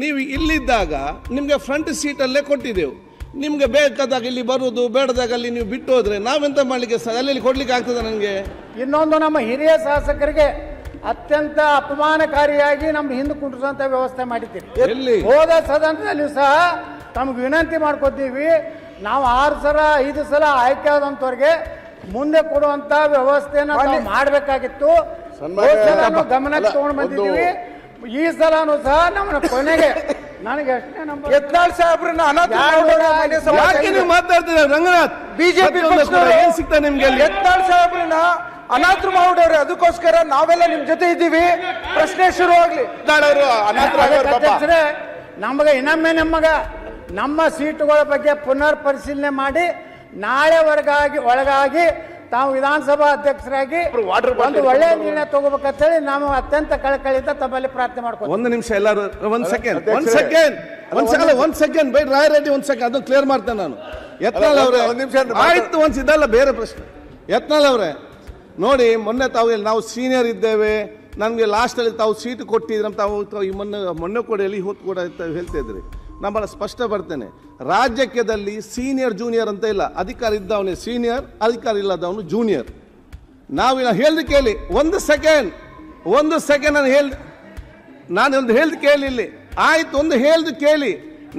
ನೀವು ಇಲ್ಲಿದ್ದಾಗ ನಿಮಗೆ ಫ್ರಂಟ್ ಸೀಟಲ್ಲೇ ಕೊಟ್ಟಿದ್ದೆವು. ನಿಮಗೆ ಬೇಕಾದಾಗ ಇಲ್ಲಿ ಬರುವುದು, ಬೇಡದಾಗ ಅಲ್ಲಿ ನೀವು ಬಿಟ್ಟು ಹೋದ್ರೆ ನಾವೆಂತ ಮಾಡಲಿಕ್ಕೆ ಅಲ್ಲಿ ಕೊಡ್ಲಿಕ್ಕೆ ಆಗ್ತದೆ ನನಗೆ? ಇನ್ನೊಂದು, ನಮ್ಮ ಹಿರಿಯ ಶಾಸಕರಿಗೆ ಅತ್ಯಂತ ಅಪಮಾನಕಾರಿಯಾಗಿ ನಮ್ದು ಹಿಂದೆ ಕುಂಡ್ರಿಸುವಂತ ವ್ಯವಸ್ಥೆ ಮಾಡಿದ್ದೀರಿ. ಎಲ್ಲಿ? ಹೋದ ಸದನದಲ್ಲಿ ಸಹ ತಮ್ಗೆ ವಿನಂತಿ ಮಾಡ್ಕೊತೀವಿ, ನಾವು 6 ಸಲ 5 ಸಲ ಆಯ್ಕೆ ಆದಂತವ್ರಿಗೆ ಮುಂದೆ ಕೊಡುವಂತ ವ್ಯವಸ್ಥೆನ ನಾವು ಮಾಡಬೇಕಾಗಿತ್ತು. ಗಮನಕ್ಕೆ ತಗೊಂಡು ಬಂದಿದ್ದೀವಿ. ಈ ಸಲನೂ ಸಹ ನಮ್ಮ ಕೊನೆಗೆ ನನಗೆ ಎಷ್ಟನೇ ನಂಬರ್ ಯತ್ನಾಳ್ ಸಾಹೇಬ್ರನ್ನ ಯಾಕೆ ನೀವು ಮಾತಾಡ್ತೀರ ರಂಗನಾಥ್? ಬಿಜೆಪಿ ಏನ್ ಸಿಗ್ತಾ ನಿಮ್ಗೆ? ಯತ್ನಾಳ್ ಸಾಹೇಬ್ರನ್ನ ಅನಾಥರು ಮಾಡ್ಬಿಡವ್ರೆ, ಅದಕ್ಕೋಸ್ಕರ ನಾವೆಲ್ಲ ನಿಮ್ ಜೊತೆ ಇದ್ದೀವಿ. ಪ್ರಶ್ನೆ ಶುರು ಆಗ್ಲಿ. ಅಧ್ಯಕ್ಷರೇ, ನಮಗೆ ಇನ್ನೊಮ್ಮೆ ನಮ್ಮ ಸೀಟುಗಳ ಬಗ್ಗೆ ಪುನರ್ ಪರಿಶೀಲನೆ ಮಾಡಿ ನಾಳೆ ಒಳಗಾಗಿ ತಾವು ವಿಧಾನಸಭಾ ಅಧ್ಯಕ್ಷರಾಗಿ ಒಂದು ಒಳ್ಳೆಯ ನಿರ್ಣಯ ತಗೋಬೇಕಂತ ಹೇಳಿ ನಾವು ಅತ್ಯಂತ ಕಳಕಳಿಯಿಂದ ತಮ್ಮಲ್ಲಿ ಪ್ರಾರ್ಥನೆ ಮಾಡ್ಕೊಂಡು. ಒಂದು ನಿಮಿಷ ಎಲ್ಲರೂ, ಒಂದ್ ಸೆಕೆಂಡ್ ಬೈ ರಾಯರೆಡ್ಡಿ, ಒಂದ್ ಸೆಕೆಂಡ್ ಅದನ್ನು ಕ್ಲಿಯರ್ ಮಾಡ್ತೇನೆ ನಾನು. ಯತ್ನಾಳ್ ಅವರೇ ಆಯ್ತು, ಇದಲ್ಲ ಬೇರೆ ಪ್ರಶ್ನೆ. ಯತ್ನಾಳ್ ಅವರೇ ನೋಡಿ, ಮೊನ್ನೆ ನಾವು ಸೀನಿಯರ್ ಇದ್ದೇವೆ, ನಮಗೆ ಲಾಸ್ಟಲ್ಲಿ ತಾವು ಸೀಟು ಕೊಟ್ಟಿದ್ರೆ ತಾವು ಮೊನ್ನೆ ಕೂಡ ಎಲ್ಲಿ ಹೊತ್ತು ಕೂಡ ಹೇಳ್ತಾ ಇದ್ರಿ. ನಮ್ಮನ್ನ ಸ್ಪಷ್ಟ ಬರ್ತೇನೆ, ರಾಜ್ಯದಲ್ಲಿ ಸೀನಿಯರ್ ಜೂನಿಯರ್ ಅಂತ ಇಲ್ಲ. ಅಧಿಕಾರ ಇದ್ದವನೇ ಸೀನಿಯರ್, ಅಧಿಕಾರ ಇಲ್ಲದವನು ಜೂನಿಯರ್. ನಾವು ಹೇಳ್ದು ಕೇಳಿ, ಒಂದು ಸೆಕೆಂಡ್ ನಾನು ಹೇಳ್ದು ಕೇಳಿ ಇಲ್ಲಿ. ಆಯ್ತು, ಒಂದು ಹೇಳ್ದು ಕೇಳಿ.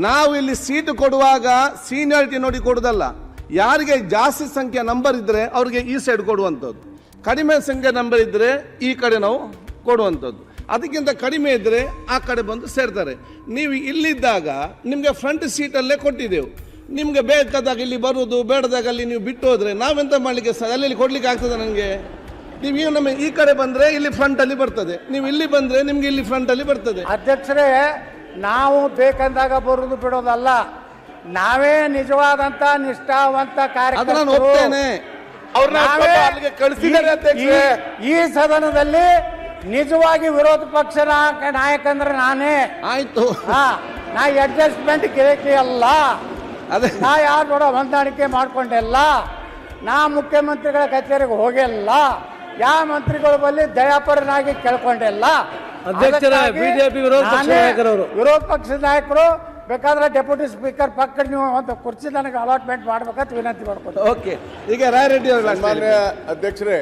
ನಾವು ಇಲ್ಲಿ ಸೀಟು ಕೊಡುವಾಗ ಸೀನಿಯಾರಿಟಿ ನೋಡಿ ಕೊಡುದಲ್ಲ. ಯಾರಿಗೆ ಜಾಸ್ತಿ ಸಂಖ್ಯೆ ನಂಬರ್ ಇದ್ರೆ ಅವ್ರಿಗೆ ಈ ಸೈಡ್ ಕೊಡುವಂಥದ್ದು, ಕಡಿಮೆ ಸಂಖ್ಯೆ ನಂಬರ್ ಇದ್ರೆ ಈ ಕಡೆ ನಾವು ಕೊಡುವಂಥದ್ದು. ಅದಕ್ಕಿಂತ ಕಡಿಮೆ ಇದ್ದರೆ ಆ ಕಡೆ ಬಂದು ಸೇರ್ತಾರೆ. ನೀವು ಇಲ್ಲಿದ್ದಾಗ ನಿಮಗೆ ಫ್ರಂಟ್ ಸೀಟಲ್ಲೇ ಕೊಟ್ಟಿದ್ದೆವು. ನಿಮಗೆ ಬೇಕಾದಾಗ ಇಲ್ಲಿ ಬರುವುದು, ಬೇಡದಾಗ ಅಲ್ಲಿ ನೀವು ಬಿಟ್ಟು ಹೋದರೆ ನಾವೆಂತ ಮಾಡಲಿಕ್ಕೆ ಅಲ್ಲಿ ಕೊಡಲಿಕ್ಕೆ ಆಗ್ತದೆ ನನಗೆ? ನೀವು ನಮ್ಮ ಈ ಕಡೆ ಬಂದರೆ ಇಲ್ಲಿ ಫ್ರಂಟಲ್ಲಿ ಬರ್ತದೆ, ನೀವು ಇಲ್ಲಿ ಬಂದರೆ ನಿಮ್ಗೆ ಇಲ್ಲಿ ಫ್ರಂಟಲ್ಲಿ ಬರ್ತದೆ. ಅಧ್ಯಕ್ಷರೇ, ನಾವು ಬೇಕಂದಾಗ ಬರುವುದು ಬಿಡೋದಲ್ಲ, ನಾವೇ ನಿಜವಾದಂತ ನಿಷ್ಠಾವಂತ ಕಾರ್ಯಕರ್ತರು. ಈ ಸದನದಲ್ಲಿ ನಿಜವಾಗಿ ವಿರೋಧ ಪಕ್ಷ ನಾಯಕ ಅಂದ್ರೆ ನಾನೇ. ಆಯ್ತು, ನಾ ಅಡ್ಜಸ್ಟ್ಮೆಂಟ್ ಗಿರಕಿ ಅಲ್ಲ, ನಾ ಯಾರು ನೋಡೋ ಹೊಂದಾಣಿಕೆ ಮಾಡ್ಕೊಂಡೆಲ್ಲ, ನಾ ಮುಖ್ಯಮಂತ್ರಿಗಳ ಕಚೇರಿಗೆ ಹೋಗಿಲ್ಲ, ಯಾವ ಮಂತ್ರಿಗಳ ಬಳಿ ದಯಾಪರನಾಗಿ ಕೇಳ್ಕೊಂಡೆಲ್ಲ. ಬಿಜೆಪಿ ವಿರೋಧ ಪಕ್ಷದ ನಾಯಕರು ಬೇಕಾದ್ರೆ ಡೆಪ್ಯೂಟಿ ಸ್ಪೀಕರ್ ಪಕ್ಕ ನೀವು ಒಂದು ಕುರ್ಚಿ ನನಗೆ ಅಲಾಟ್ಮೆಂಟ್ ಮಾಡ್ಬೇಕಂತ ವಿನಂತಿ ಮಾಡ್ಕೊಂಡು. ಓಕೆ, ಈಗ ರಾಯರೆಡ್ಡಿ ಅಧ್ಯಕ್ಷರೇ,